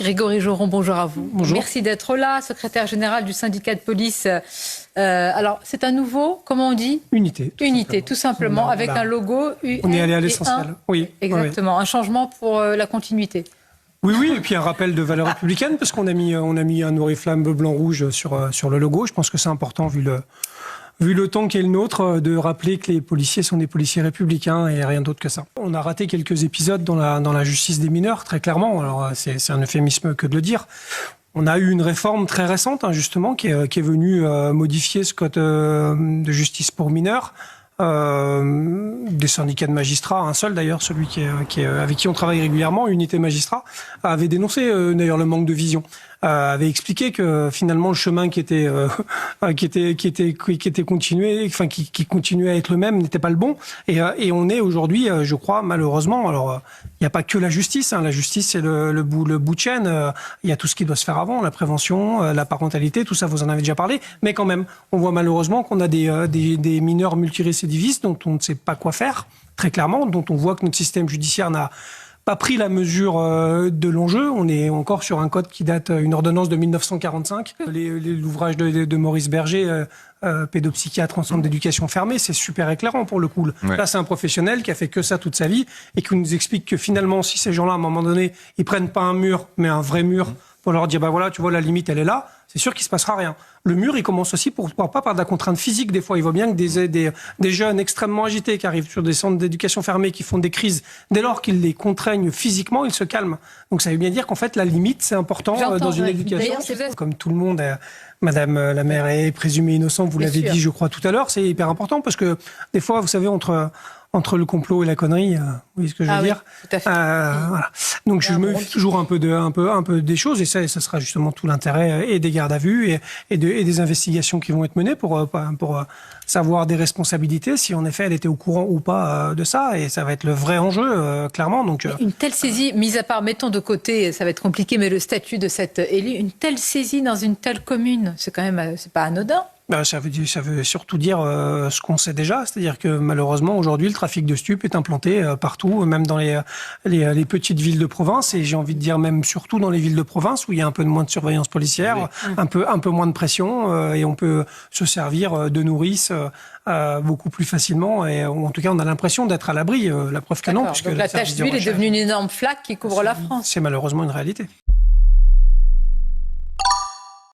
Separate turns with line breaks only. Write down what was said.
Grégory Joron, bonjour à vous.
Bonjour.
Merci d'être là, secrétaire général du syndicat de police. Alors, c'est un nouveau, comment on dit ?
Unité.
Tout simplement, avec un logo.
On est allé à l'essentiel. Oui.
Exactement, un changement pour la continuité.
Oui, et puis un rappel de valeurs républicaines, parce qu'on a mis un oriflamme blanc-rouge sur le logo. Je pense que c'est important, vu le temps qui est le nôtre, de rappeler que les policiers sont des policiers républicains et rien d'autre que ça. On a raté quelques épisodes dans la justice des mineurs, très clairement. Alors, c'est un euphémisme que de le dire. On a eu une réforme très récente, justement, qui est venue modifier ce code de justice pour mineurs. Des syndicats de magistrats, un seul d'ailleurs, celui avec qui on travaille régulièrement, Unité Magistrat, avait dénoncé d'ailleurs le manque de vision, avait expliqué que finalement le chemin qui continué, enfin qui continuait à être le même, n'était pas le bon. Et on est aujourd'hui, je crois, malheureusement. Alors il n'y a pas que la justice. La justice, c'est le bout de chaîne. Il y a tout ce qui doit se faire avant, la prévention, la parentalité, tout ça, vous en avez déjà parlé. Mais quand même, on voit malheureusement qu'on a des mineurs multirécidivistes dont on ne sait pas quoi faire, très clairement, dont on voit que notre système judiciaire n'a pas pris la mesure de l'enjeu. On est encore sur un code qui date, une ordonnance de 1945. L'ouvrage de Maurice Berger, pédopsychiatre en centre d'éducation fermée, c'est super éclairant pour le coup. Ouais. Là, c'est un professionnel qui a fait que ça toute sa vie et qui nous explique que finalement, si ces gens-là, à un moment donné, ils prennent pas un mur, mais un vrai mur, pour leur dire, bah voilà, tu vois, la limite, elle est là, c'est sûr qu'il se passera rien. Le mur, il commence aussi pourquoi pas par de la contrainte physique. Des fois, il voit bien que des jeunes extrêmement agités qui arrivent sur des centres d'éducation fermés, qui font des crises, dès lors qu'ils les contraignent physiquement, ils se calment. Donc ça veut bien dire qu'en fait, la limite, c'est important dans une éducation. Comme tout le monde, Madame la maire est présumée innocente, vous l'avez dit, je crois, tout à l'heure, c'est hyper important parce que des fois, vous savez, entre le complot et la connerie, vous voyez ce que je veux dire.
Oui, tout à fait.
Voilà. Donc je me méfie toujours un peu des choses, et ça sera justement tout l'intérêt et des gardes à vue et des investigations qui vont être menées pour savoir des responsabilités, si en effet elle était au courant ou pas de ça, et ça va être le vrai enjeu, clairement. Donc
une telle saisie, mis à part, mettons de côté, ça va être compliqué, mais le statut de cet élu, une telle saisie dans une telle commune, c'est quand même, c'est pas anodin.
Ça veut surtout dire ce qu'on sait déjà, c'est-à-dire que malheureusement aujourd'hui le trafic de stupes est implanté partout, même dans les petites villes de province, et j'ai envie de dire même surtout dans les villes de province où il y a un peu moins de surveillance policière, un peu moins de pression, et on peut se servir de nourrices beaucoup plus facilement, et en tout cas on a l'impression d'être à l'abri, la preuve que non.
Donc la tache d'huile est devenue une énorme flaque qui couvre la France.
C'est malheureusement une réalité.